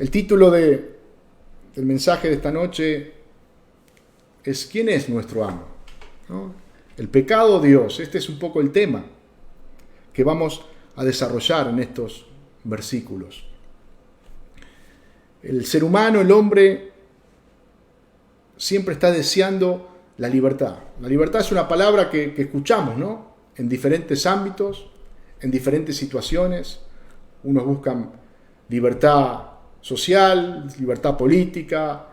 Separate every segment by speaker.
Speaker 1: El título del mensaje de esta noche es ¿quién es nuestro amo? ¿No? El pecado o Dios. Este es un poco el tema que vamos a desarrollar en estos versículos. El ser humano, el hombre, siempre está deseando la libertad. La libertad es una palabra que escuchamos, ¿no? En diferentes ámbitos, en diferentes situaciones. Unos buscan libertad social, libertad política,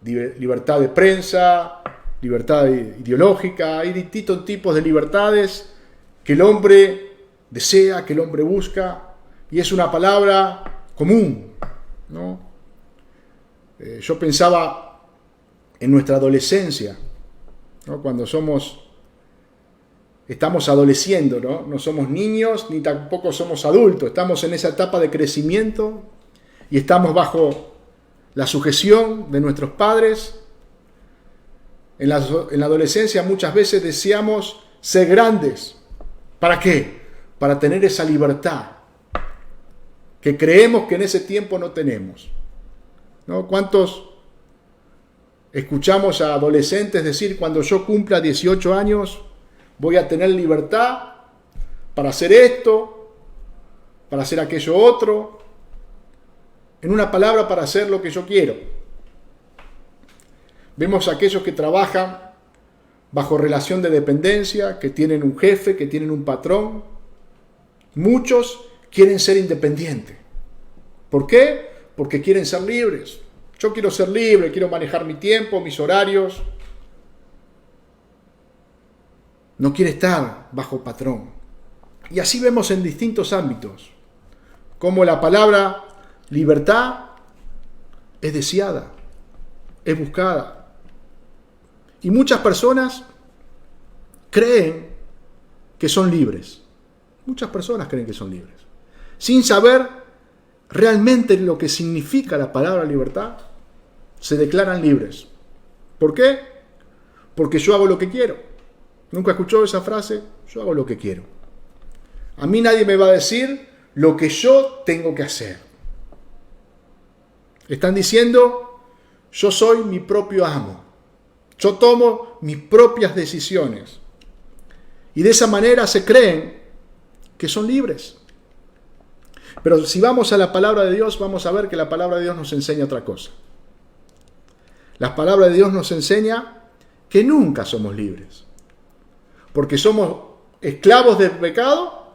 Speaker 1: libertad de prensa, libertad ideológica. Hay distintos tipos de libertades que el hombre desea, que el hombre busca, y es una palabra común, ¿no? Yo pensaba en nuestra adolescencia, ¿no? Cuando estamos adoleciendo, ¿no? No somos niños ni tampoco somos adultos, estamos en esa etapa de crecimiento y estamos bajo la sujeción de nuestros padres. En la adolescencia muchas veces deseamos ser grandes. ¿Para qué? Para tener esa libertad que creemos que en ese tiempo no tenemos, ¿no? ¿Cuántos escuchamos a adolescentes decir, cuando yo cumpla 18 años voy a tener libertad para hacer esto, para hacer aquello otro? En una palabra, para hacer lo que yo quiero. Vemos a aquellos que trabajan bajo relación de dependencia, que tienen un jefe, que tienen un patrón. Muchos quieren ser independientes. ¿Por qué? Porque quieren ser libres. Yo quiero ser libre, quiero manejar mi tiempo, mis horarios. No quiere estar bajo patrón. Y así vemos en distintos ámbitos cómo la palabra libertad es deseada, es buscada. Y muchas personas creen que son libres. Muchas personas creen que son libres, sin saber realmente lo que significa la palabra libertad. Se declaran libres. ¿Por qué? Porque yo hago lo que quiero. ¿Nunca escuchó esa frase? Yo hago lo que quiero. A mí nadie me va a decir lo que yo tengo que hacer. Están diciendo, yo soy mi propio amo. Yo tomo mis propias decisiones. Y de esa manera se creen que son libres. Pero si vamos a la palabra de Dios, vamos a ver que la palabra de Dios nos enseña otra cosa. La palabra de Dios nos enseña que nunca somos libres. Porque somos esclavos del pecado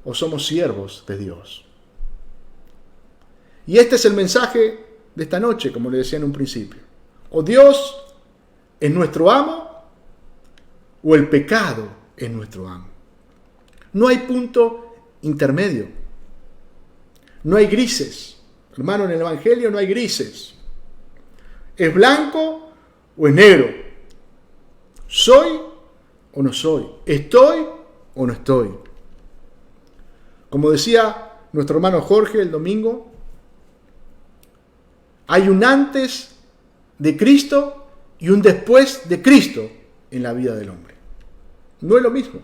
Speaker 1: o somos siervos de Dios. Y este es el mensaje de esta noche, como le decía en un principio. O Dios es nuestro amo o el pecado es nuestro amo. No hay punto intermedio. No hay grises. Hermano, en el Evangelio no hay grises. ¿Es blanco o es negro? ¿Soy o no soy? ¿Estoy o no estoy? Como decía nuestro hermano Jorge el domingo, hay un antes de Cristo y un después de Cristo en la vida del hombre. No es lo mismo.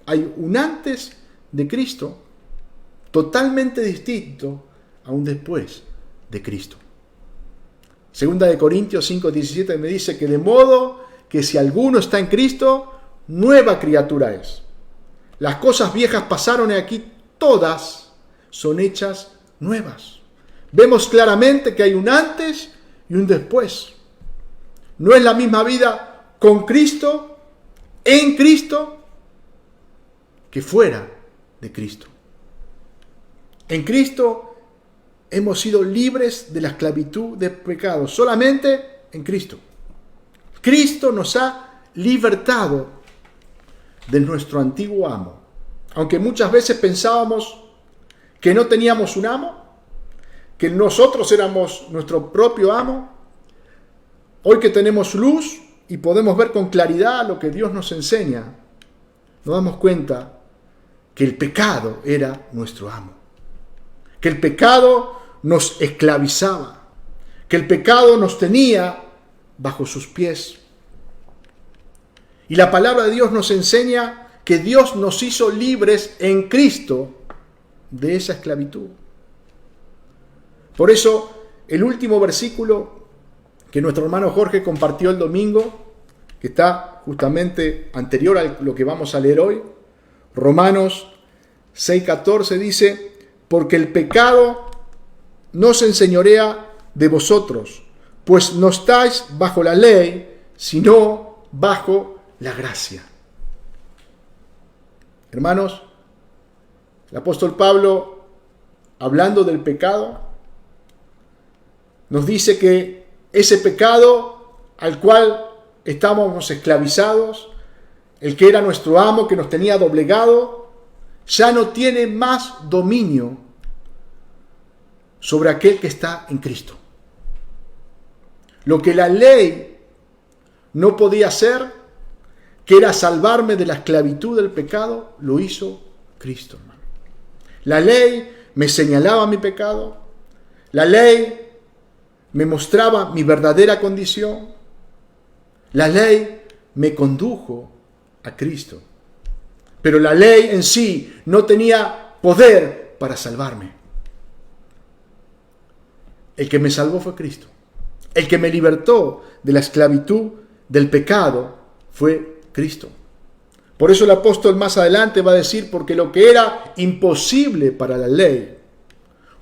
Speaker 1: Hay un antes de Cristo totalmente distinto a un después de Cristo. Segunda de Corintios 5:17 me dice que de modo que si alguno está en Cristo, nueva criatura es. Las cosas viejas pasaron y aquí todas son hechas nuevas. Vemos claramente que hay un antes y un después. No es la misma vida con Cristo, en Cristo, que fuera de Cristo. En Cristo hemos sido libres de la esclavitud del pecado, solamente en Cristo. Cristo nos ha libertado de nuestro antiguo amo. Aunque muchas veces pensábamos que no teníamos un amo, que nosotros éramos nuestro propio amo, hoy que tenemos luz y podemos ver con claridad lo que Dios nos enseña, nos damos cuenta que el pecado era nuestro amo. Que el pecado nos esclavizaba, que el pecado nos tenía bajo sus pies. Y la palabra de Dios nos enseña que Dios nos hizo libres en Cristo de esa esclavitud. Por eso, el último versículo que nuestro hermano Jorge compartió el domingo, que está justamente anterior a lo que vamos a leer hoy, Romanos 6:14 dice: porque el pecado no se enseñorea de vosotros, pues no estáis bajo la ley, sino bajo la gracia. Hermanos, el apóstol Pablo, hablando del pecado, nos dice que ese pecado al cual estábamos esclavizados, el que era nuestro amo, que nos tenía doblegado, ya no tiene más dominio sobre aquel que está en Cristo. Lo que la ley no podía hacer, que era salvarme de la esclavitud del pecado, lo hizo Cristo, hermano. La ley me señalaba mi pecado, la ley me mostraba mi verdadera condición, la ley me condujo a Cristo. Pero la ley en sí no tenía poder para salvarme. El que me salvó fue Cristo. El que me libertó de la esclavitud del pecado fue Cristo. Por eso el apóstol más adelante va a decir: porque lo que era imposible para la ley,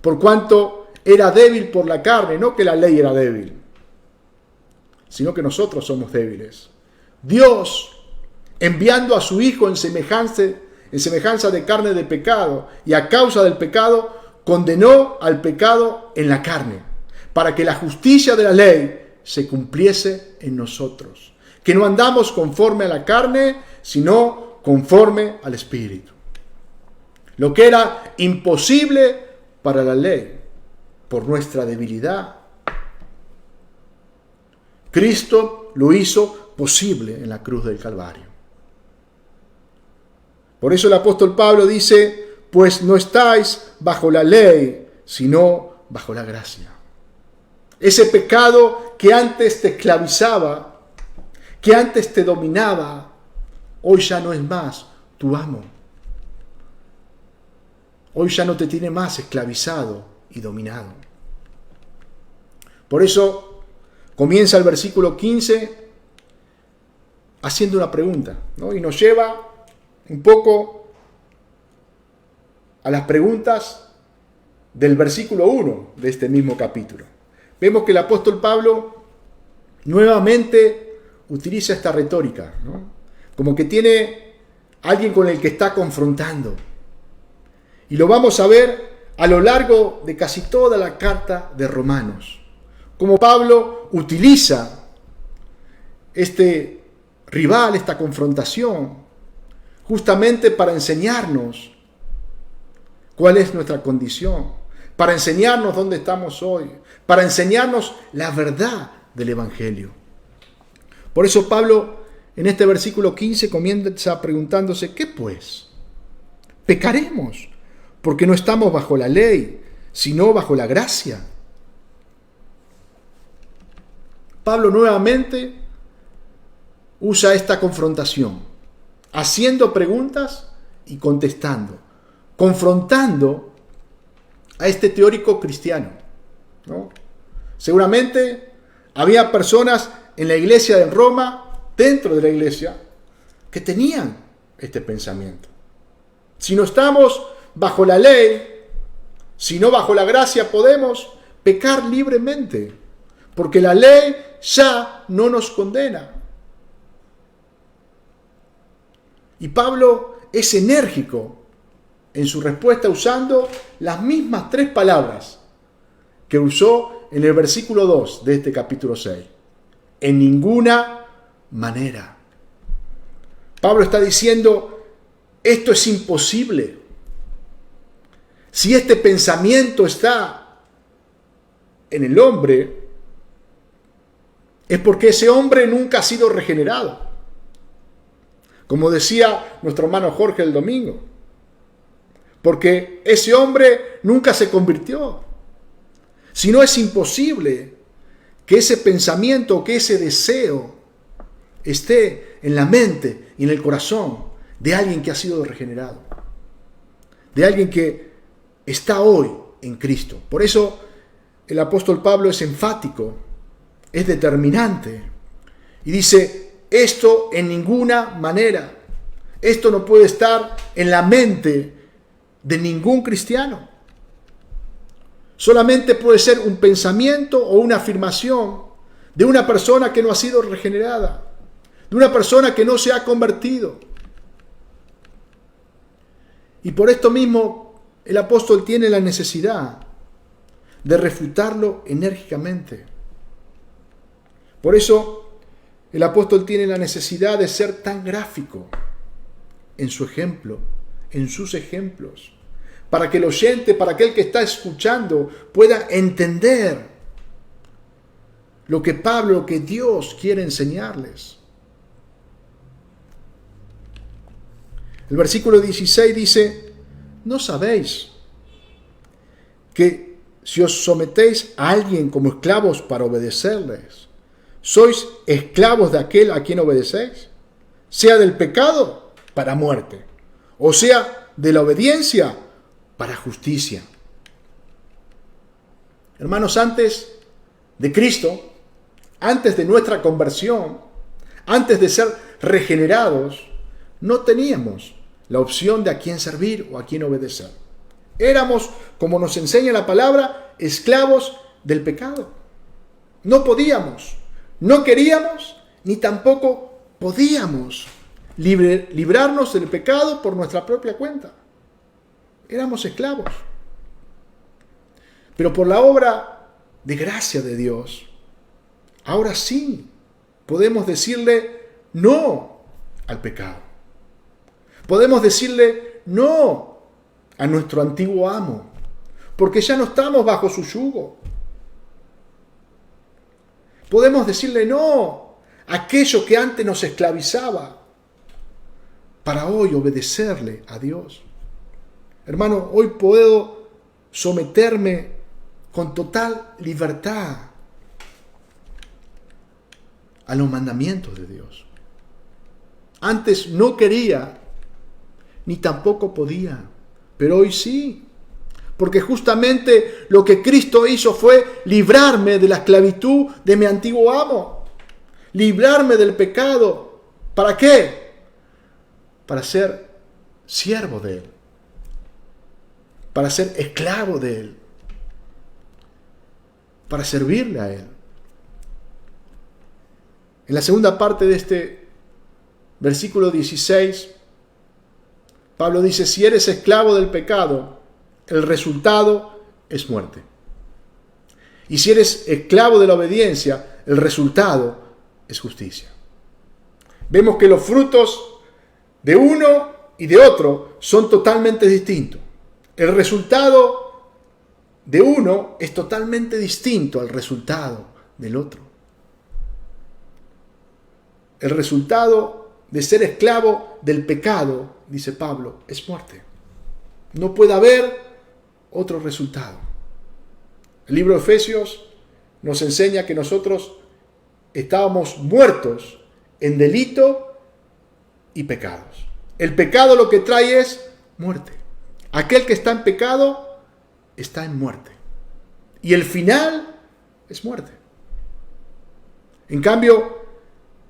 Speaker 1: por cuanto era débil por la carne, no que la ley era débil, sino que nosotros somos débiles. Dios, enviando a su Hijo en semejanza de carne de pecado, y a causa del pecado, condenó al pecado en la carne, para que la justicia de la ley se cumpliese en nosotros. Que no andamos conforme a la carne, sino conforme al Espíritu. Lo que era imposible para la ley, por nuestra debilidad, Cristo lo hizo posible en la cruz del Calvario. Por eso el apóstol Pablo dice: pues no estáis bajo la ley, sino bajo la gracia. Ese pecado que antes te esclavizaba, que antes te dominaba, hoy ya no es más tu amo. Hoy ya no te tiene más esclavizado y dominado. Por eso comienza el versículo 15 haciendo una pregunta, ¿no? Y nos lleva un poco a las preguntas del versículo 1 de este mismo capítulo. Vemos que el apóstol Pablo nuevamente utiliza esta retórica, ¿no? Como que tiene alguien con el que está confrontando. Y lo vamos a ver a lo largo de casi toda la carta de Romanos. Como Pablo utiliza este rival, esta confrontación, justamente para enseñarnos cuál es nuestra condición, para enseñarnos dónde estamos hoy, para enseñarnos la verdad del Evangelio. Por eso Pablo en este versículo 15 comienza preguntándose: ¿qué pues? ¿Pecaremos porque no estamos bajo la ley, sino bajo la gracia? Pablo nuevamente usa esta confrontación, haciendo preguntas y contestando, confrontando a este teórico cristiano, ¿no? Seguramente había personas en la iglesia de Roma, dentro de la iglesia, que tenían este pensamiento. Si no estamos bajo la ley, sino bajo la gracia, podemos pecar libremente, porque la ley ya no nos condena. Y Pablo es enérgico en su respuesta usando las mismas 3 palabras que usó en el versículo 2 de este capítulo 6. En ninguna manera. Pablo está diciendo: esto es imposible. Si este pensamiento está en el hombre, es porque ese hombre nunca ha sido regenerado. Como decía nuestro hermano Jorge el domingo, porque ese hombre nunca se convirtió. Si no, es imposible que ese pensamiento, que ese deseo esté en la mente y en el corazón de alguien que ha sido regenerado, de alguien que está hoy en Cristo. Por eso el apóstol Pablo es enfático, es determinante y dice, esto en ninguna manera, esto no puede estar en la mente de ningún cristiano. Solamente puede ser un pensamiento o una afirmación de una persona que no ha sido regenerada, de una persona que no se ha convertido. Y por esto mismo el apóstol tiene la necesidad de refutarlo enérgicamente. Por eso el apóstol tiene la necesidad de ser tan gráfico en su ejemplo, en sus ejemplos, para que el oyente, para aquel que está escuchando, pueda entender lo que Pablo, lo que Dios quiere enseñarles. El versículo 16 dice, ¿no sabéis que si os sometéis a alguien como esclavos para obedecerles, sois esclavos de aquel a quien obedecéis? Sea del pecado para muerte, o sea de la obediencia para justicia. Hermanos, antes de Cristo, antes de nuestra conversión, antes de ser regenerados, no teníamos la opción de a quién servir o a quién obedecer. Éramos, como nos enseña la palabra, esclavos del pecado. No podíamos, no queríamos, ni tampoco podíamos librarnos del pecado por nuestra propia cuenta. Éramos esclavos. Pero por la obra de gracia de Dios, ahora sí podemos decirle no al pecado. Podemos decirle no a nuestro antiguo amo, porque ya no estamos bajo su yugo. Podemos decirle no a aquello que antes nos esclavizaba, para hoy obedecerle a Dios. Hermano, hoy puedo someterme con total libertad a los mandamientos de Dios. Antes no quería, ni tampoco podía, pero hoy sí. Porque justamente lo que Cristo hizo fue librarme de la esclavitud de mi antiguo amo. Librarme del pecado. ¿Para qué? Para ser siervo de Él. Para ser esclavo de Él. Para servirle a Él. En la segunda parte de este versículo 16, Pablo dice, si eres esclavo del pecado, el resultado es muerte. Y si eres esclavo de la obediencia, el resultado es justicia. Vemos que los frutos de uno y de otro son totalmente distintos. El resultado de uno es totalmente distinto al resultado del otro. El resultado de ser esclavo del pecado, dice Pablo, es muerte. No puede haber otro resultado. El libro de Efesios nos enseña que nosotros estábamos muertos en delito y pecados. El pecado lo que trae es muerte. Aquel que está en pecado está en muerte. Y el final es muerte. En cambio,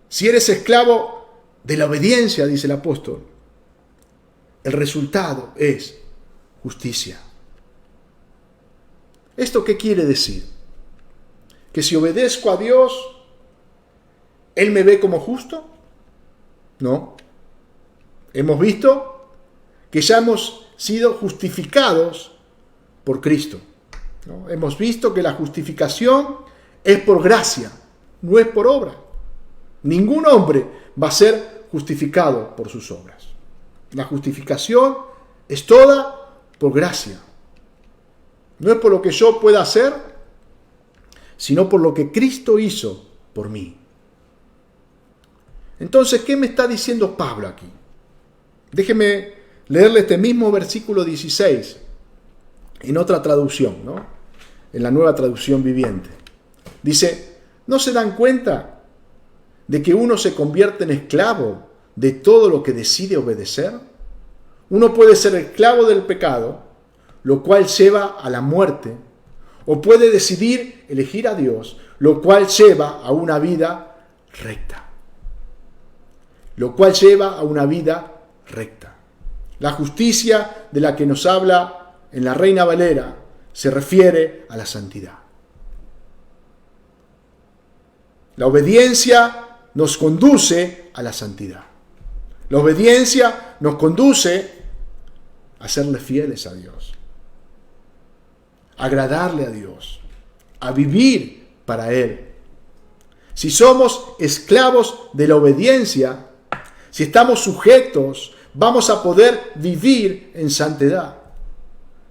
Speaker 1: si eres esclavo de la obediencia, dice el apóstol, el resultado es justicia. ¿Esto qué quiere decir? ¿Que si obedezco a Dios, Él me ve como justo? No. Hemos visto que ya hemos sido justificados por Cristo, ¿no? Hemos visto que la justificación es por gracia, no es por obra. Ningún hombre va a ser justificado por sus obras. La justificación es toda por gracia. No es por lo que yo pueda hacer, sino por lo que Cristo hizo por mí. Entonces, ¿qué me está diciendo Pablo aquí? Déjeme leerle este mismo versículo 16 en otra traducción, ¿no? En la Nueva Traducción Viviente. Dice, ¿no se dan cuenta de que uno se convierte en esclavo de todo lo que decide obedecer? Uno puede ser esclavo del pecado, lo cual lleva a la muerte, O puede decidir elegir a Dios, lo cual lleva a una vida recta. Lo cual lleva a una vida recta. La justicia de la que nos habla en la Reina Valera se refiere a la santidad. La obediencia nos conduce a la santidad. La obediencia nos conduce a serle fieles a Dios, a agradarle a Dios, a vivir para Él. Si somos esclavos de la obediencia, si estamos sujetos, vamos a poder vivir en santidad.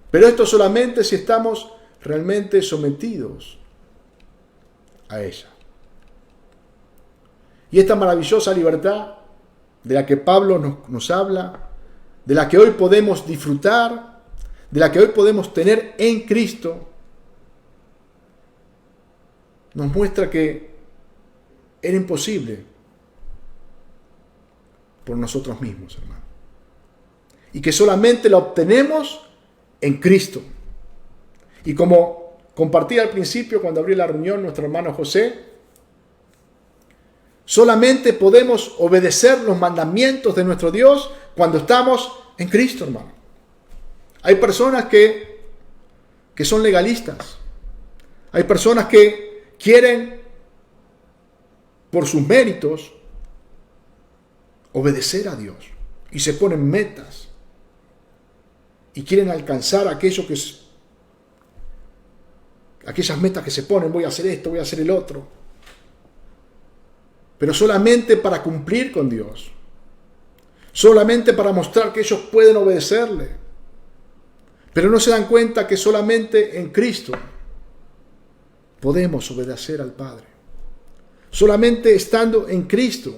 Speaker 1: Pero esto solamente si estamos realmente sometidos a ella. Y esta maravillosa libertad de la que Pablo nos habla, de la que hoy podemos disfrutar, de la que hoy podemos tener en Cristo, nos muestra que era imposible por nosotros mismos, hermano. Y que solamente la obtenemos en Cristo. Y como compartí al principio cuando abrí la reunión nuestro hermano José, solamente podemos obedecer los mandamientos de nuestro Dios cuando estamos en Cristo, hermano. Hay personas que son legalistas. Hay personas que quieren, por sus méritos, obedecer a Dios. Y se ponen metas. Y quieren alcanzar aquellas metas que se ponen. Voy a hacer esto, voy a hacer el otro. Pero solamente para cumplir con Dios. Solamente para mostrar que ellos pueden obedecerle. Pero no se dan cuenta que solamente en Cristo podemos obedecer al Padre. Solamente estando en Cristo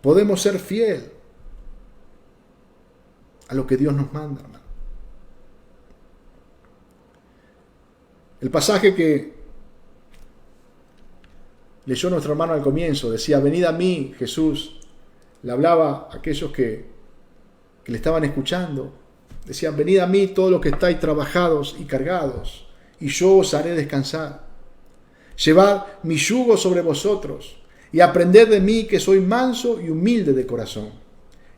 Speaker 1: podemos ser fiel a lo que Dios nos manda, hermano. El pasaje que leyó nuestro hermano al comienzo decía: venid a mí, Jesús. Le hablaba a aquellos que le estaban escuchando. Decían: venid a mí todos los que estáis trabajados y cargados, y yo os haré descansar. Llevad mi yugo sobre vosotros, y aprended de mí, que soy manso y humilde de corazón,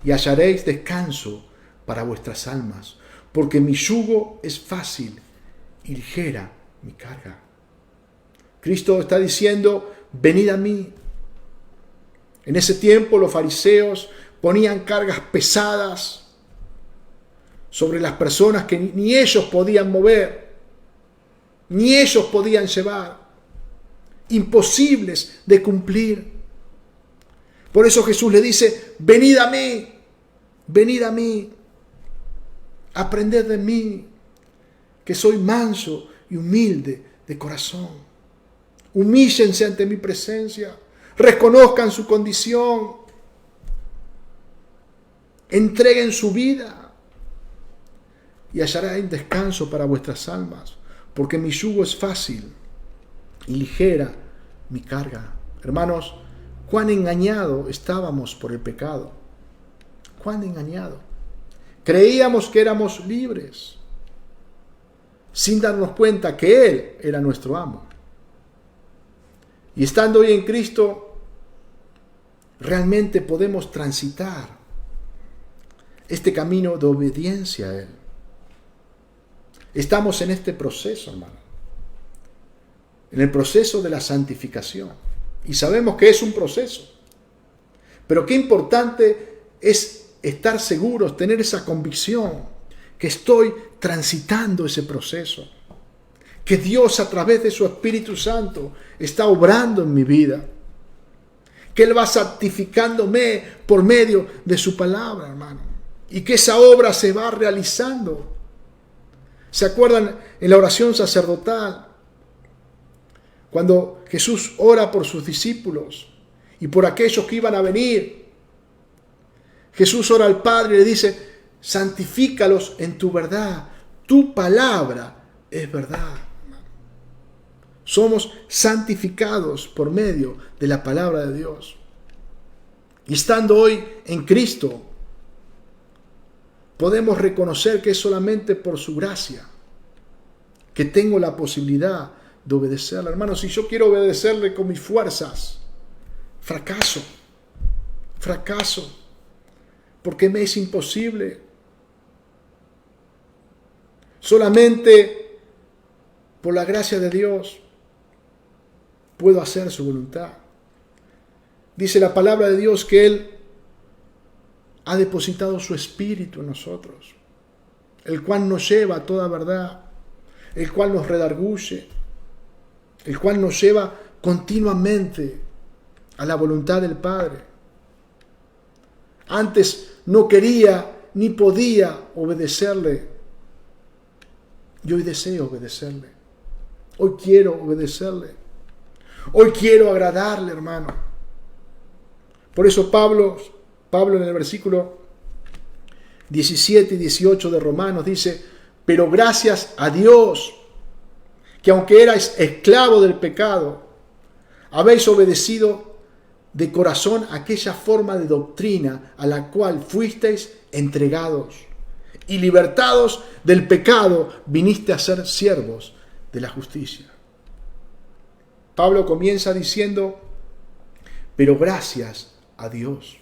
Speaker 1: y hallaréis descanso para vuestras almas, porque mi yugo es fácil y ligera mi carga. Cristo está diciendo: venid a mí. En ese tiempo los fariseos ponían cargas pesadas sobre las personas que ni ellos podían mover, ni ellos podían llevar, imposibles de cumplir. Por eso Jesús le dice: venid a mí, aprended de mí, que soy manso y humilde de corazón. Humíllense ante mi presencia, reconozcan su condición, entreguen su vida y hallarán descanso para vuestras almas, porque mi yugo es fácil y ligera mi carga. Hermanos, cuán engañados estábamos por el pecado. Cuán engañados. Creíamos que éramos libres, sin darnos cuenta que Él era nuestro amo. Y estando hoy en Cristo, realmente podemos transitar este camino de obediencia a Él. Estamos en este proceso, hermano. En el proceso de la santificación. Y sabemos que es un proceso. Pero qué importante es estar seguros, tener esa convicción que estoy transitando ese proceso. Que Dios, a través de su Espíritu Santo, está obrando en mi vida. Que Él va santificándome por medio de su palabra, hermano. Y que esa obra se va realizando. ¿Se acuerdan en la oración sacerdotal? Cuando Jesús ora por sus discípulos y por aquellos que iban a venir. Jesús ora al Padre y le dice: santifícalos en tu verdad. Tu palabra es verdad. Somos santificados por medio de la palabra de Dios. Y estando hoy en Cristo, podemos reconocer que es solamente por su gracia, que tengo la posibilidad de obedecerle. Hermanos, si yo quiero obedecerle con mis fuerzas, fracaso, porque me es imposible. Solamente por la gracia de Dios puedo hacer su voluntad. Dice la palabra de Dios que Él ha depositado su Espíritu en nosotros, el cual nos lleva a toda verdad, el cual nos redarguye, el cual nos lleva continuamente a la voluntad del Padre. Antes no quería ni podía obedecerle, y hoy deseo obedecerle. Hoy quiero obedecerle. Hoy quiero agradarle, hermano. Por eso Pablo en el versículo 17 y 18 de Romanos dice: pero gracias a Dios, que aunque erais esclavo del pecado, habéis obedecido de corazón aquella forma de doctrina a la cual fuisteis entregados, y libertados del pecado viniste a ser siervos de la justicia. Pablo comienza diciendo: pero gracias a Dios.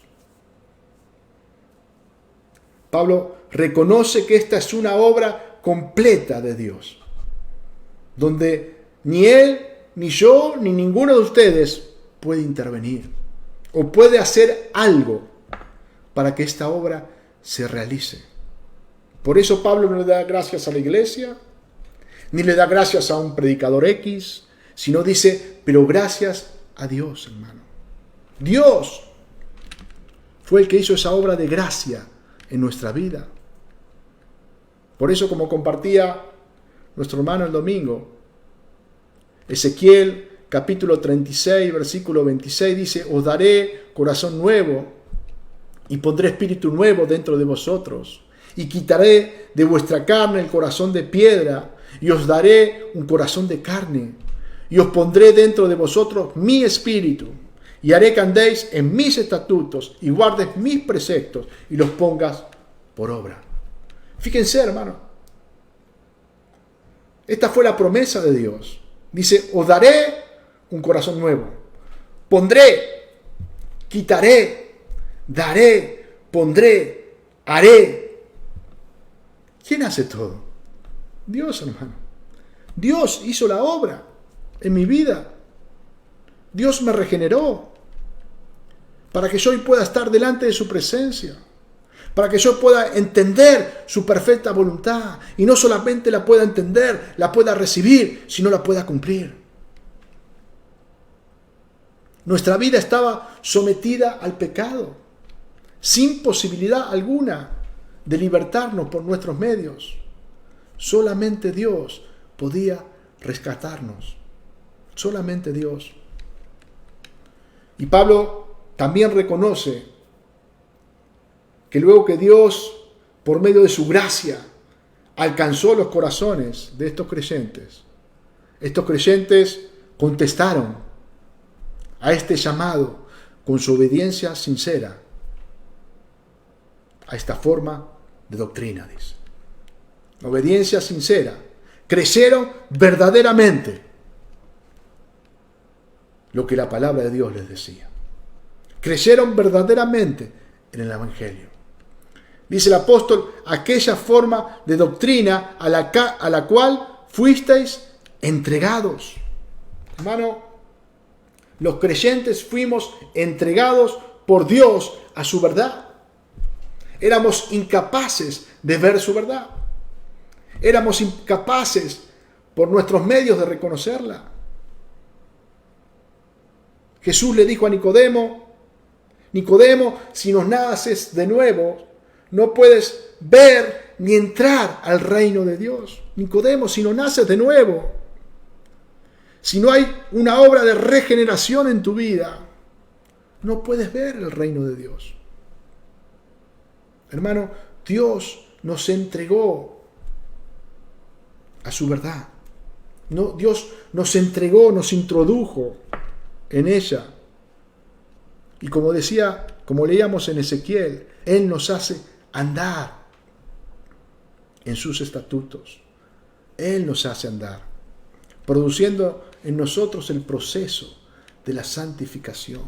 Speaker 1: Pablo reconoce que esta es una obra completa de Dios, donde ni él, ni yo, ni ninguno de ustedes puede intervenir o puede hacer algo para que esta obra se realice. Por eso Pablo no le da gracias a la iglesia, ni le da gracias a un predicador X, sino dice: pero gracias a Dios, hermano. Dios fue el que hizo esa obra de gracia en nuestra vida. Por eso, como compartía nuestro hermano el domingo, Ezequiel capítulo 36, versículo 26 dice: os daré corazón nuevo y pondré espíritu nuevo dentro de vosotros, y quitaré de vuestra carne el corazón de piedra, y os daré un corazón de carne, y os pondré dentro de vosotros mi espíritu, y haré que andéis en mis estatutos, y guardes mis preceptos, y los pongas por obra. Fíjense, hermano, esta fue la promesa de Dios. Dice: os daré un corazón nuevo, pondré, quitaré, daré, pondré, haré. ¿Quién hace todo? Dios, hermano. Dios hizo la obra en mi vida. Dios me regeneró para que yo hoy pueda estar delante de su presencia, para que yo pueda entender su perfecta voluntad, y no solamente la pueda entender, la pueda recibir, sino la pueda cumplir. Nuestra vida estaba sometida al pecado, sin posibilidad alguna de libertarnos por nuestros medios. Solamente Dios podía rescatarnos. Solamente Dios. Y Pablo también reconoce que luego que Dios, por medio de su gracia, alcanzó los corazones de estos creyentes contestaron a este llamado con su obediencia sincera a esta forma de doctrina, dice. Obediencia sincera. Creyeron verdaderamente lo que la palabra de Dios les decía. Creyeron verdaderamente en el Evangelio. Dice el apóstol: aquella forma de doctrina a la cual fuisteis entregados. Hermano, los creyentes fuimos entregados por Dios a su verdad. Éramos incapaces de ver su verdad. Éramos incapaces por nuestros medios de reconocerla. Jesús le dijo a Nicodemo: Nicodemo, si no naces de nuevo, no puedes ver ni entrar al reino de Dios. Nicodemo, si no naces de nuevo, si no hay una obra de regeneración en tu vida, no puedes ver el reino de Dios. Hermano, Dios nos entregó a su verdad. No, Dios nos entregó, nos introdujo en ella. Y como decía, como leíamos en Ezequiel, Él nos hace andar en sus estatutos, Él nos hace andar, produciendo en nosotros el proceso de la santificación.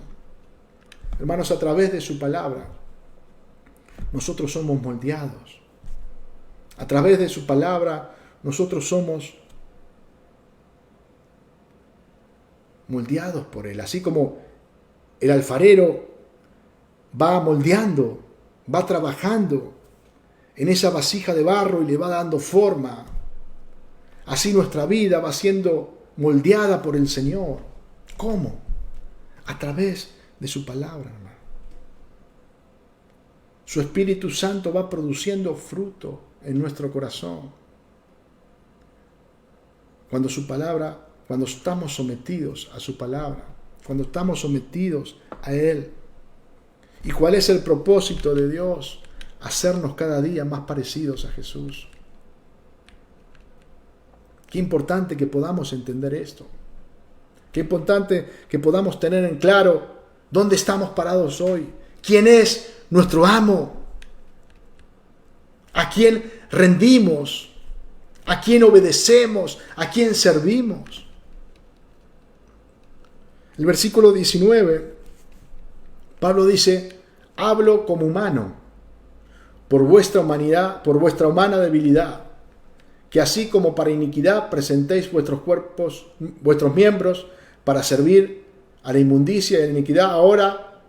Speaker 1: Hermanos, a través de su palabra, nosotros somos moldeados. A través de su palabra, nosotros somos moldeados por Él. Así como el alfarero va moldeando, va trabajando en esa vasija de barro y le va dando forma, así nuestra vida va siendo moldeada por el Señor. ¿Cómo? A través de su palabra, hermano. Su Espíritu Santo va produciendo fruto en nuestro corazón. Cuando su palabra, cuando estamos sometidos a su palabra, cuando estamos sometidos a Él. ¿Y cuál es el propósito de Dios? Hacernos cada día más parecidos a Jesús. Qué importante que podamos entender esto. Qué importante que podamos tener en claro dónde estamos parados hoy. ¿Quién es nuestro amo? ¿A quién rendimos? ¿A quién obedecemos? ¿A quién servimos? El versículo 19, Pablo dice: hablo como humano, por vuestra humanidad, por vuestra humana debilidad, que así como para iniquidad presentéis vuestros cuerpos, vuestros miembros, para servir a la inmundicia y a la iniquidad, ahora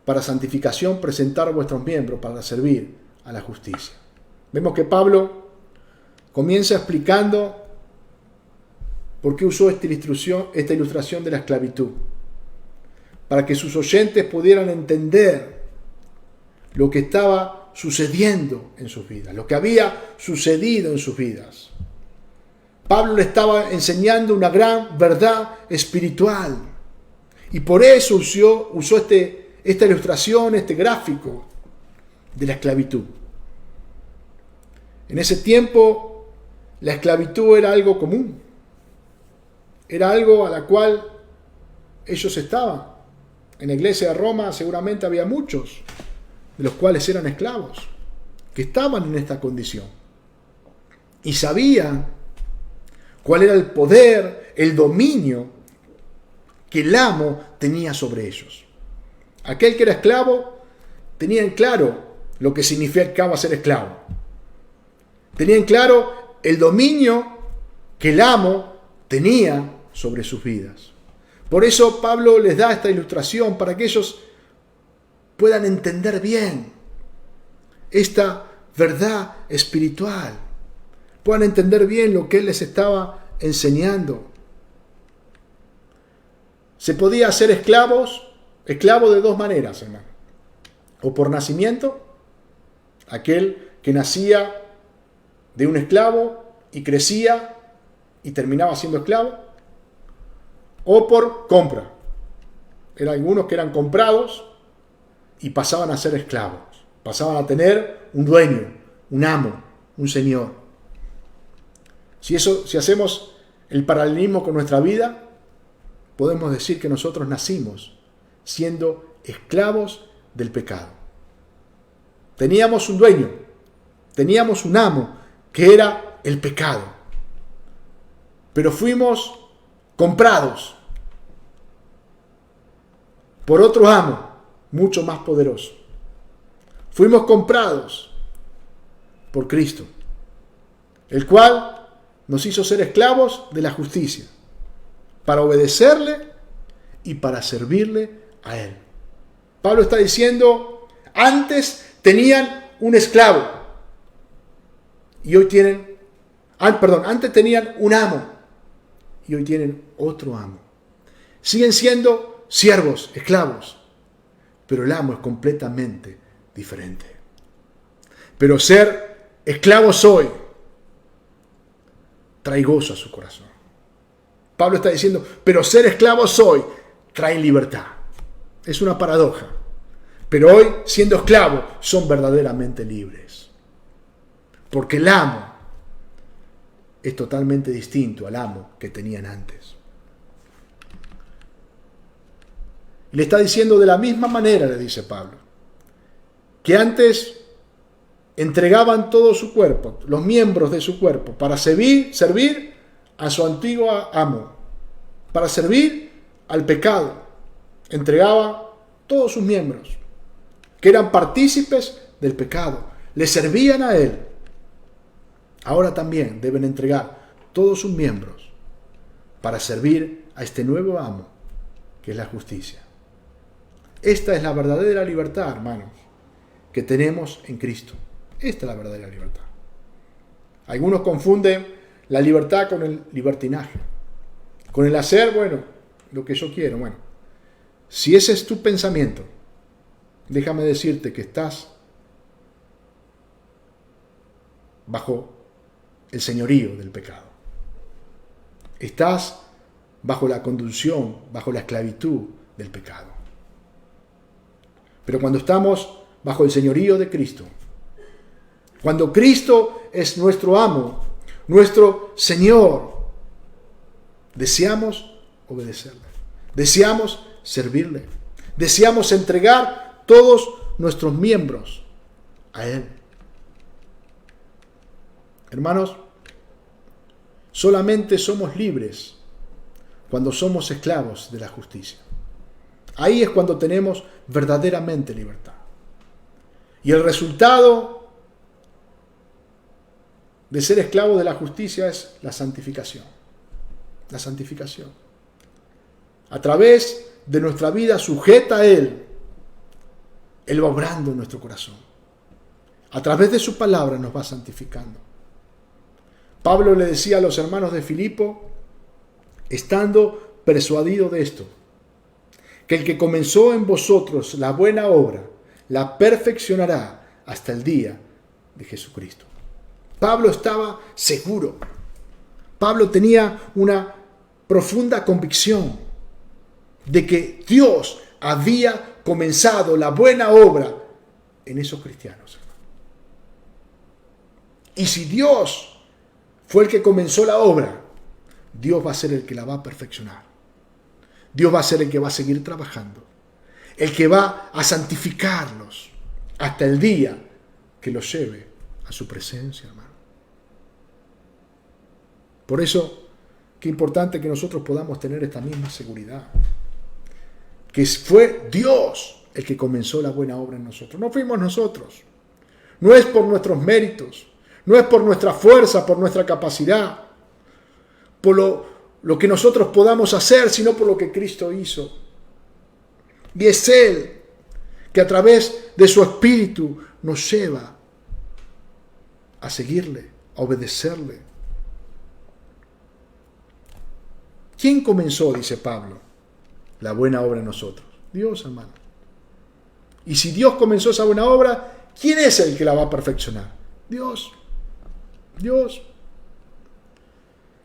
Speaker 1: para santificación presentar vuestros miembros para servir a la justicia. Vemos que Pablo comienza explicando por qué usó esta ilustración de la esclavitud, para que sus oyentes pudieran entender lo que estaba sucediendo en sus vidas, lo que había sucedido en sus vidas. Pablo le estaba enseñando una gran verdad espiritual y por eso usó esta ilustración, este gráfico de la esclavitud. En ese tiempo la esclavitud era algo común, era algo a la cual ellos estaban. En la iglesia de Roma seguramente había muchos de los cuales eran esclavos, que estaban en esta condición y sabían cuál era el poder, el dominio que el amo tenía sobre ellos. Aquel que era esclavo tenía en claro lo que significaba ser esclavo. Tenía en claro el dominio que el amo tenía sobre sus vidas. Por eso Pablo les da esta ilustración para que ellos puedan entender bien esta verdad espiritual, puedan entender bien lo que él les estaba enseñando. Se podía hacer esclavo de dos maneras, hermano. O por nacimiento, aquel que nacía de un esclavo y crecía y terminaba siendo esclavo, o por compra. Eran algunos que eran comprados y pasaban a ser esclavos, pasaban a tener un dueño, un amo, un señor. Si hacemos el paralelismo con nuestra vida, podemos decir que nosotros nacimos siendo esclavos del pecado. Teníamos un dueño, teníamos un amo, que era el pecado. Pero fuimos comprados por otro amo, mucho más poderoso. Fuimos comprados por Cristo, el cual nos hizo ser esclavos de la justicia, para obedecerle y para servirle a Él. Pablo está diciendo, antes tenían un esclavo y hoy antes tenían un amo y hoy tienen otro amo. Siguen siendo siervos, esclavos, pero el amo es completamente diferente. Pero ser esclavos hoy trae gozo a su corazón. Pablo está diciendo, pero ser esclavos hoy trae libertad. Es una paradoja. Pero hoy, siendo esclavos, son verdaderamente libres. Porque el amo es totalmente distinto al amo que tenían antes. Y le está diciendo de la misma manera, le dice Pablo, que antes entregaban todo su cuerpo, los miembros de su cuerpo, para servir a su antiguo amo, para servir al pecado. Entregaba todos sus miembros, que eran partícipes del pecado, le servían a él. Ahora también deben entregar todos sus miembros para servir a este nuevo amo, que es la justicia. Esta es la verdadera libertad, hermanos, que tenemos en Cristo. Esta es la verdadera libertad. Algunos confunden la libertad con el libertinaje, con el hacer, bueno, lo que yo quiero. Bueno, si ese es tu pensamiento, déjame decirte que estás bajo el señorío del pecado. Estás bajo la conducción, bajo la esclavitud del pecado. Pero cuando estamos bajo el señorío de Cristo, cuando Cristo es nuestro amo, nuestro Señor, deseamos obedecerle, deseamos servirle, deseamos entregar todos nuestros miembros a Él. Hermanos, solamente somos libres cuando somos esclavos de la justicia. Ahí es cuando tenemos verdaderamente libertad. Y el resultado de ser esclavo de la justicia es la santificación. La santificación. A través de nuestra vida sujeta a Él, Él va obrando en nuestro corazón. A través de su palabra nos va santificando. Pablo le decía a los hermanos de Filipo, estando persuadido de esto, que el que comenzó en vosotros la buena obra, la perfeccionará hasta el día de Jesucristo. Pablo estaba seguro. Pablo tenía una profunda convicción de que Dios había comenzado la buena obra en esos cristianos. Y si Dios fue el que comenzó la obra, Dios va a ser el que la va a perfeccionar. Dios va a ser el que va a seguir trabajando, el que va a santificarlos hasta el día que los lleve a su presencia, hermano. Por eso, qué importante que nosotros podamos tener esta misma seguridad, que fue Dios el que comenzó la buena obra en nosotros. No fuimos nosotros. No es por nuestros méritos, no es por nuestra fuerza, por nuestra capacidad, por lo que nosotros podamos hacer, sino por lo que Cristo hizo. Y es Él que a través de su Espíritu nos lleva a seguirle, a obedecerle. ¿Quién comenzó, dice Pablo, la buena obra en nosotros? Dios, hermano. Y si Dios comenzó esa buena obra, ¿quién es el que la va a perfeccionar? Dios. Dios.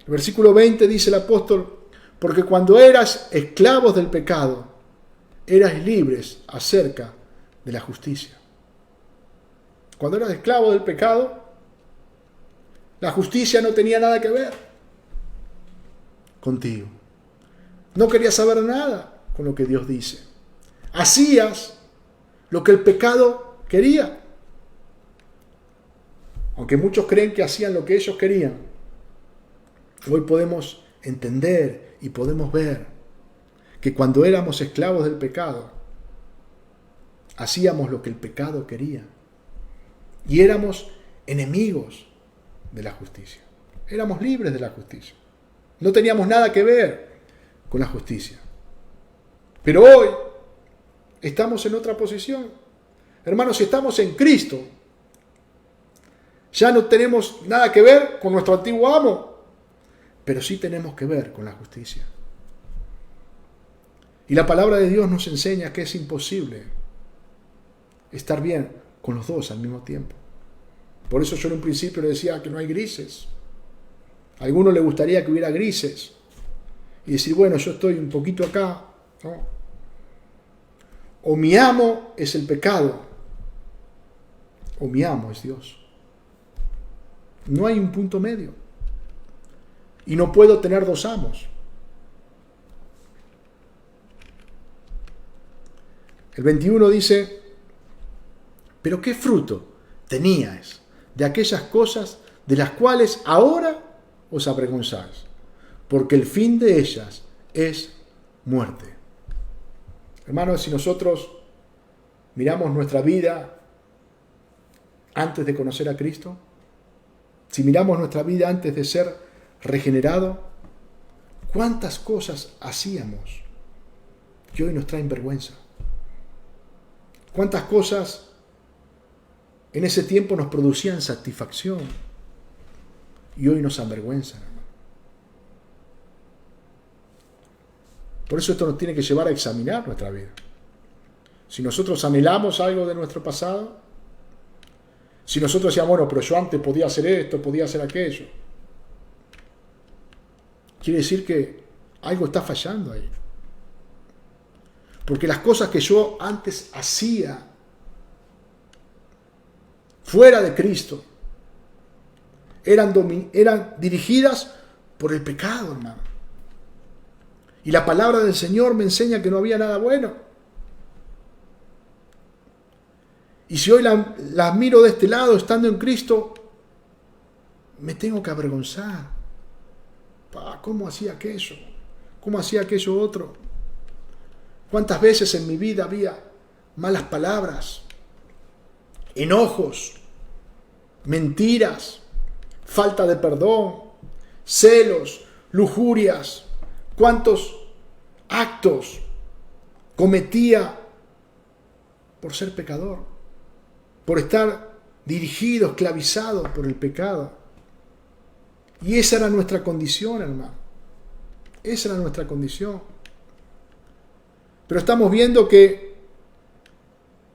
Speaker 1: El versículo 20 dice el apóstol, porque cuando eras esclavos del pecado, eras libres acerca de la justicia. Cuando eras esclavo del pecado, la justicia no tenía nada que ver contigo. No querías saber nada con lo que Dios dice. Hacías lo que el pecado quería. Aunque muchos creen que hacían lo que ellos querían, hoy podemos entender y podemos ver que cuando éramos esclavos del pecado, hacíamos lo que el pecado quería. Y éramos enemigos de la justicia. Éramos libres de la justicia. No teníamos nada que ver con la justicia. Pero hoy estamos en otra posición. Hermanos, si estamos en Cristo, ya no tenemos nada que ver con nuestro antiguo amo, pero sí tenemos que ver con la justicia. Y la palabra de Dios nos enseña que es imposible estar bien con los dos al mismo tiempo. Por eso yo en un principio le decía que no hay grises. A algunos les gustaría que hubiera grises y decir, bueno, yo estoy un poquito acá, ¿no? O mi amo es el pecado, o mi amo es Dios. No hay un punto medio. Y no puedo tener dos amos. El 21 dice, pero ¿qué fruto teníais de aquellas cosas de las cuales ahora os avergonzáis, porque el fin de ellas es muerte. Hermanos, si nosotros miramos nuestra vida antes de conocer a Cristo, si miramos nuestra vida antes de ser regenerado, ¿cuántas cosas hacíamos que hoy nos traen vergüenza? ¿Cuántas cosas en ese tiempo nos producían satisfacción y hoy nos avergüenzan, hermano? Por eso esto nos tiene que llevar a examinar nuestra vida. Si nosotros anhelamos algo de nuestro pasado, si nosotros decíamos, bueno, pero yo antes podía hacer esto, podía hacer aquello, quiere decir que algo está fallando ahí. Porque las cosas que yo antes hacía fuera de Cristo eran dirigidas por el pecado, hermano. Y la palabra del Señor me enseña que no había nada bueno. Y si hoy las miro de este lado, estando en Cristo, me tengo que avergonzar. ¿Cómo hacía aquello? ¿Cómo hacía aquello otro? ¿Cuántas veces en mi vida había malas palabras, enojos, mentiras, falta de perdón, celos, lujurias? ¿Cuántos actos cometía por ser pecador? Por estar dirigido, esclavizado por el pecado. Y esa era nuestra condición, hermano. Esa era nuestra condición. Pero estamos viendo que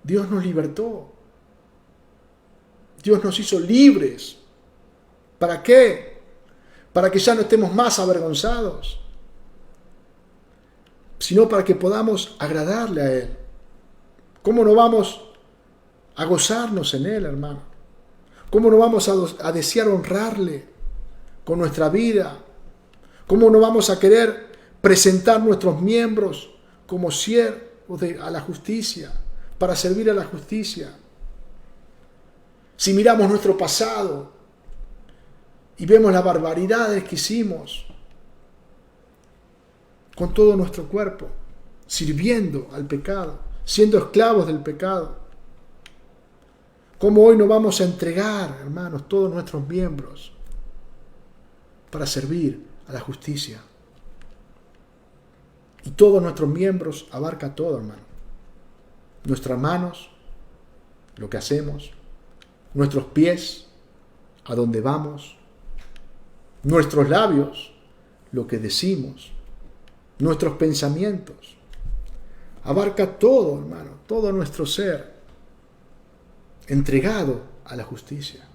Speaker 1: Dios nos libertó. Dios nos hizo libres. ¿Para qué? Para que ya no estemos más avergonzados, sino para que podamos agradarle a Él. ¿Cómo no vamos a gozarnos en Él, hermano? ¿Cómo no vamos a desear honrarle con nuestra vida? ¿Cómo no vamos a querer presentar nuestros miembros como siervos a la justicia, para servir a la justicia? Si miramos nuestro pasado y vemos las barbaridades que hicimos con todo nuestro cuerpo, sirviendo al pecado, siendo esclavos del pecado, ¿cómo hoy no vamos a entregar, hermanos, todos nuestros miembros para servir a la justicia? Y todos nuestros miembros abarca todo, hermano. Nuestras manos, lo que hacemos, nuestros pies, a dónde vamos, nuestros labios, lo que decimos, nuestros pensamientos. Abarca todo, hermano, todo nuestro ser, entregado a la justicia.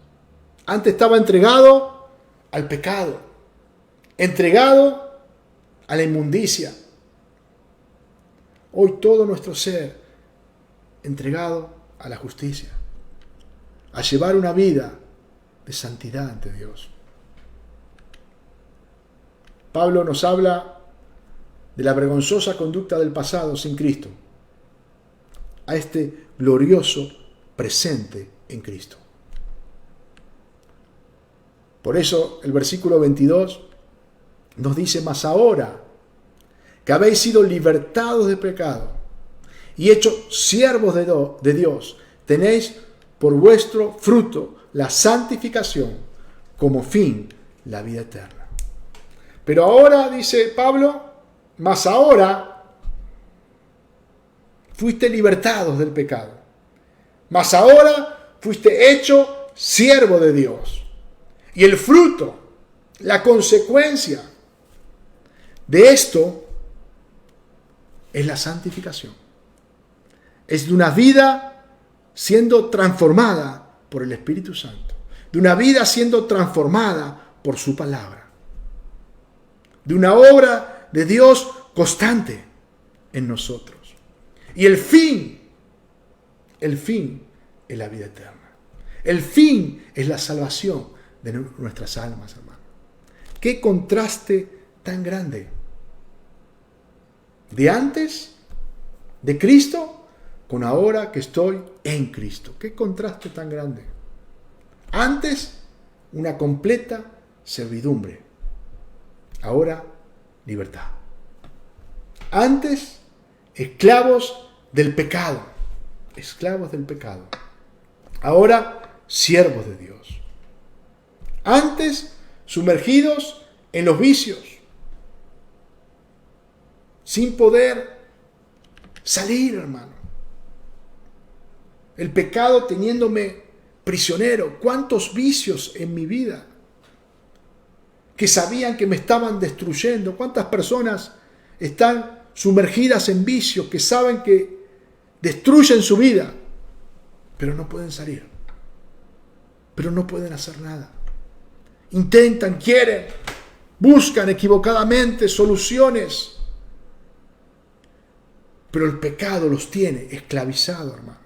Speaker 1: Antes estaba entregado al pecado, entregado a la inmundicia. Hoy todo nuestro ser entregado a la justicia, a llevar una vida de santidad ante Dios. Pablo nos habla de la vergonzosa conducta del pasado sin Cristo, a este glorioso presente en Cristo. Por eso el versículo 22 nos dice: mas ahora que habéis sido libertados de pecado y hechos siervos de Dios, tenéis por vuestro fruto la santificación, como fin la vida eterna. Pero ahora, dice Pablo, mas ahora fuiste libertados del pecado, mas ahora fuiste hecho siervo de Dios. Y el fruto, la consecuencia de esto es la santificación. Es de una vida siendo transformada por el Espíritu Santo, de una vida siendo transformada por su palabra, de una obra de Dios constante en nosotros. Y el fin es la vida eterna. El fin es la salvación de nuestras almas, hermano. Qué contraste tan grande de antes de Cristo con ahora que estoy en Cristo. Qué contraste tan grande. Antes, una completa servidumbre. Ahora, libertad. Antes, esclavos del pecado. Esclavos del pecado. Ahora, siervos de Dios. Antes, sumergidos en los vicios, sin poder salir, hermano. El pecado teniéndome prisionero. ¿Cuántos vicios en mi vida que sabían que me estaban destruyendo? ¿Cuántas personas están sumergidas en vicios que saben que destruyen su vida, pero no pueden salir, pero no pueden hacer nada? Intentan, quieren, buscan equivocadamente soluciones, pero el pecado los tiene esclavizados, hermano.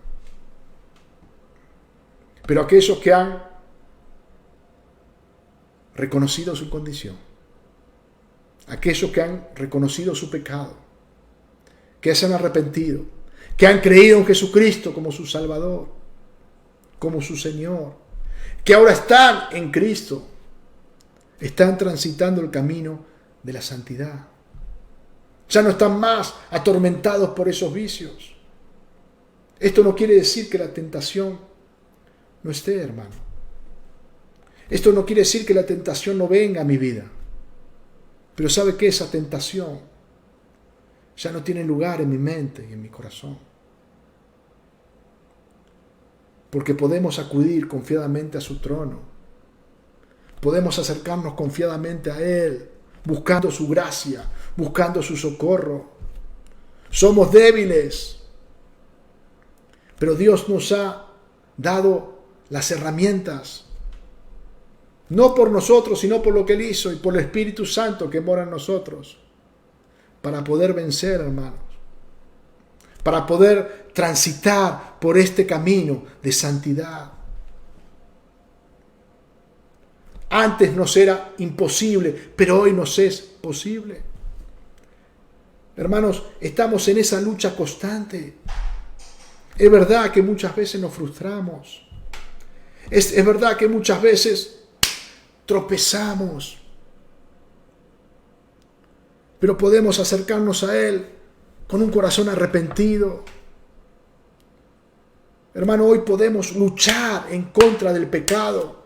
Speaker 1: Pero aquellos que han reconocido su condición, aquellos que han reconocido su pecado, que se han arrepentido, que han creído en Jesucristo como su Salvador, como su Señor, que ahora están en Cristo, están transitando el camino de la santidad. Ya no están más atormentados por esos vicios. Esto no quiere decir que la tentación no esté, hermano. Esto no quiere decir que la tentación no venga a mi vida. Pero ¿sabe qué? Esa tentación ya no tiene lugar en mi mente y en mi corazón. Porque podemos acudir confiadamente a su trono. Podemos acercarnos confiadamente a Él, buscando su gracia, buscando su socorro. Somos débiles, pero Dios nos ha dado las herramientas, no por nosotros, sino por lo que Él hizo y por el Espíritu Santo que mora en nosotros, para poder vencer, hermanos, para poder transitar por este camino de santidad. Antes nos era imposible, pero hoy nos es posible. Hermanos, estamos en esa lucha constante. Es verdad que muchas veces nos frustramos. Es verdad que muchas veces tropezamos. Pero podemos acercarnos a Él con un corazón arrepentido. Hermano, hoy podemos luchar en contra del pecado.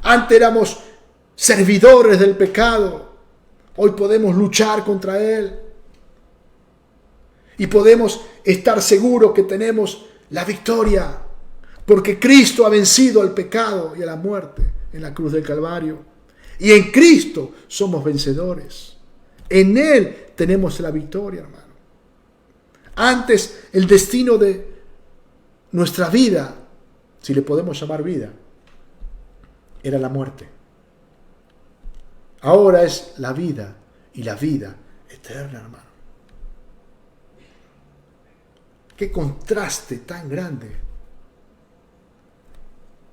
Speaker 1: Antes éramos servidores del pecado. Hoy podemos luchar contra él. Y podemos estar seguros que tenemos la victoria. Porque Cristo ha vencido al pecado y a la muerte en la cruz del Calvario. Y en Cristo somos vencedores. En Él tenemos la victoria, hermano. Antes el destino de nuestra vida, si le podemos llamar vida, era la muerte. Ahora es la vida y la vida eterna, hermano. Qué contraste tan grande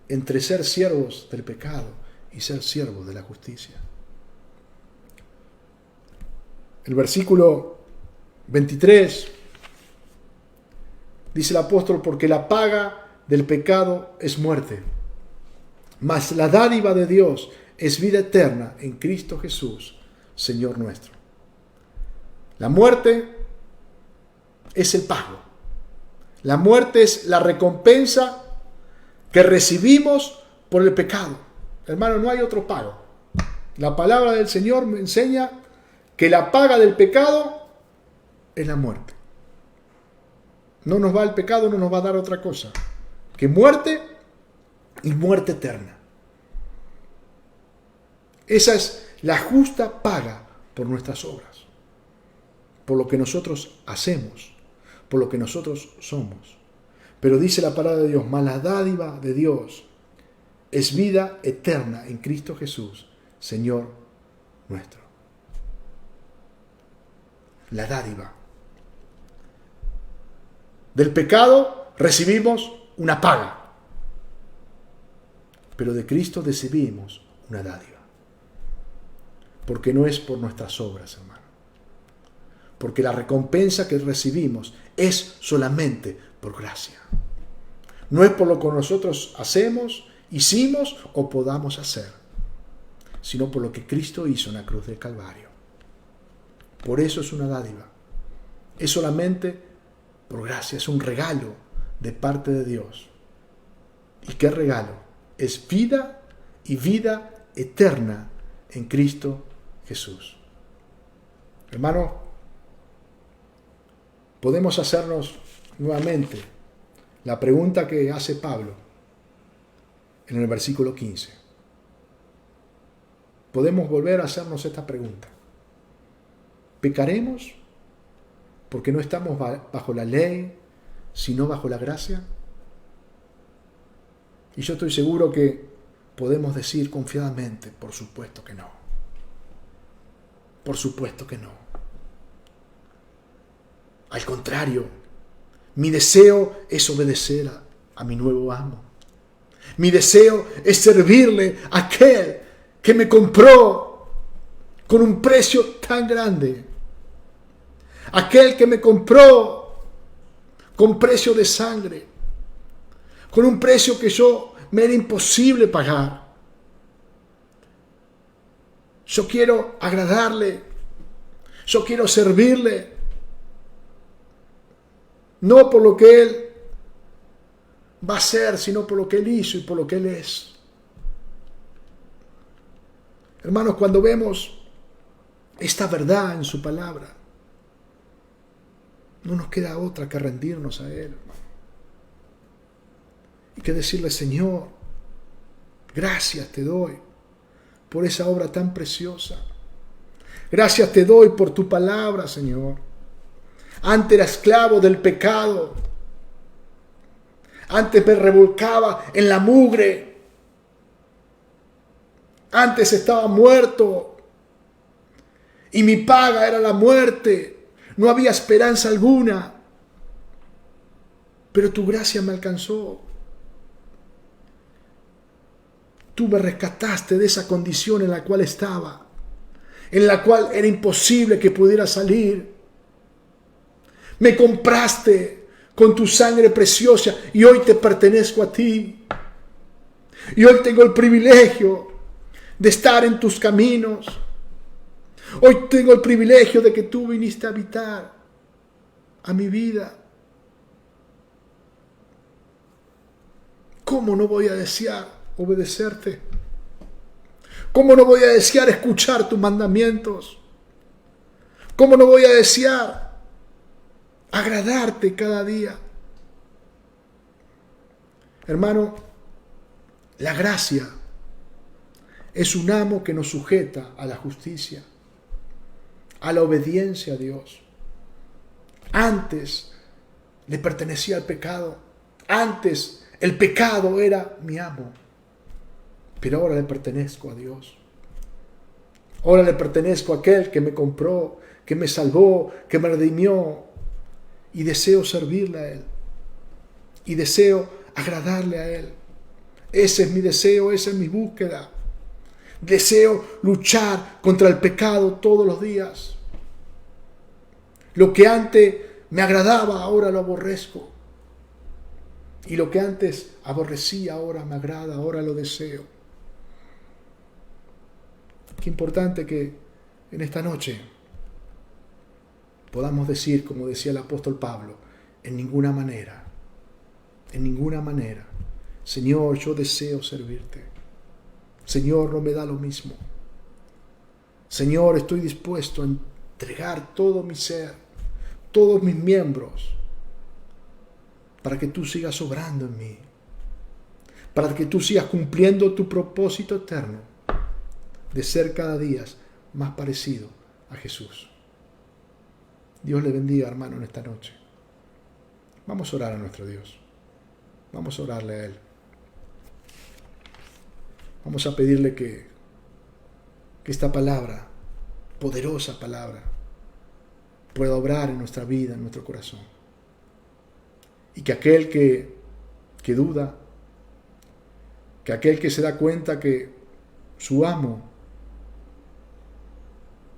Speaker 1: entre ser siervos del pecado y ser siervos de la justicia. El versículo 23 dice el apóstol: porque la paga del pecado es muerte, mas la dádiva de Dios es vida eterna en Cristo Jesús, Señor nuestro. La muerte es el pago. La muerte es la recompensa que recibimos por el pecado. Hermano, no hay otro pago. La palabra del Señor me enseña que la paga del pecado es la muerte. No nos va el pecado, no nos va a dar otra cosa que muerte y muerte eterna. Esa es la justa paga por nuestras obras, por lo que nosotros hacemos, por lo que nosotros somos. Pero dice la palabra de Dios: mas la dádiva de Dios es vida eterna en Cristo Jesús, Señor nuestro. La dádiva. Del pecado recibimos una paga, pero de Cristo recibimos una dádiva. Porque no es por nuestras obras, hermano. Porque la recompensa que recibimos es solamente por gracia. No es por lo que nosotros hacemos hicimos o podamos hacer, sino por lo que Cristo hizo en la cruz del Calvario. Por eso es una dádiva. Es solamente por gracia, es un regalo de parte de Dios. ¿Y qué regalo? Es vida y vida eterna en Cristo Jesús. Hermano, podemos hacernos nuevamente la pregunta que hace Pablo en el versículo 15. Podemos volver a hacernos esta pregunta. ¿Pecaremos porque no estamos bajo la ley, sino bajo la gracia? Y yo estoy seguro que podemos decir confiadamente, por supuesto que no. Por supuesto que no. Al contrario, mi deseo es obedecer a mi nuevo amo. Mi deseo es servirle a aquel que me compró con un precio tan grande. Aquel que me compró con precio de sangre. Con un precio que me era imposible pagar. Yo quiero agradarle. Yo quiero servirle. No por lo que Él va a hacer, sino por lo que Él hizo y por lo que Él es. Hermanos, cuando vemos esta verdad en su palabra, no nos queda otra que rendirnos a Él. Y que decirle, Señor, gracias te doy por esa obra tan preciosa. Gracias te doy por tu palabra, Señor. Antes era esclavo del pecado. Antes me revolcaba en la mugre. Antes estaba muerto. Y mi paga era la muerte. No había esperanza alguna. Pero tu gracia me alcanzó. Tú me rescataste de esa condición en la cual estaba. En la cual era imposible que pudiera salir. Me compraste con tu sangre preciosa y hoy te pertenezco a ti. Y hoy tengo el privilegio de estar en tus caminos. Hoy tengo el privilegio de que tú viniste a habitar a mi vida. ¿Cómo no voy a desear obedecerte? ¿Cómo no voy a desear escuchar tus mandamientos? ¿Cómo no voy a desear agradarte cada día? Hermano, la gracia es un amo que nos sujeta a la justicia, a la obediencia a Dios. Antes le pertenecía al pecado. Antes el pecado era mi amo. Pero ahora le pertenezco a Dios. Ahora le pertenezco a aquel que me compró, que me salvó, que me redimió. Y deseo servirle a Él. Y deseo agradarle a Él. Ese es mi deseo, esa es mi búsqueda. Deseo luchar contra el pecado todos los días. Lo que antes me agradaba, ahora lo aborrezco. Y lo que antes aborrecía, ahora me agrada, ahora lo deseo. Qué importante que en esta noche podamos decir, como decía el apóstol Pablo, en ninguna manera, Señor, yo deseo servirte. Señor, no me da lo mismo. Señor, estoy dispuesto a entregar todo mi ser, todos mis miembros, para que tú sigas obrando en mí, para que tú sigas cumpliendo tu propósito eterno de ser cada día más parecido a Jesús. Dios le bendiga, hermano, en esta noche. Vamos a orar a nuestro Dios. Vamos a orarle a Él. Vamos a pedirle que esta palabra, poderosa palabra, pueda obrar en nuestra vida, en nuestro corazón. Y que aquel que duda, que aquel que se da cuenta que su amo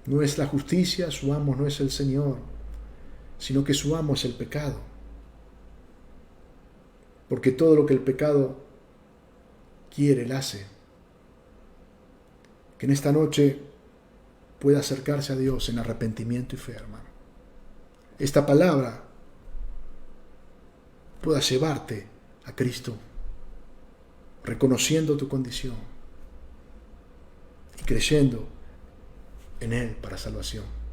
Speaker 1: no es la justicia, su amo no es el Señor, sino que su amo es el pecado. Porque todo lo que el pecado quiere, Él hace. Que en esta noche pueda acercarse a Dios en arrepentimiento y fe, hermano. Esta palabra pueda llevarte a Cristo, reconociendo tu condición y creyendo en Él para salvación.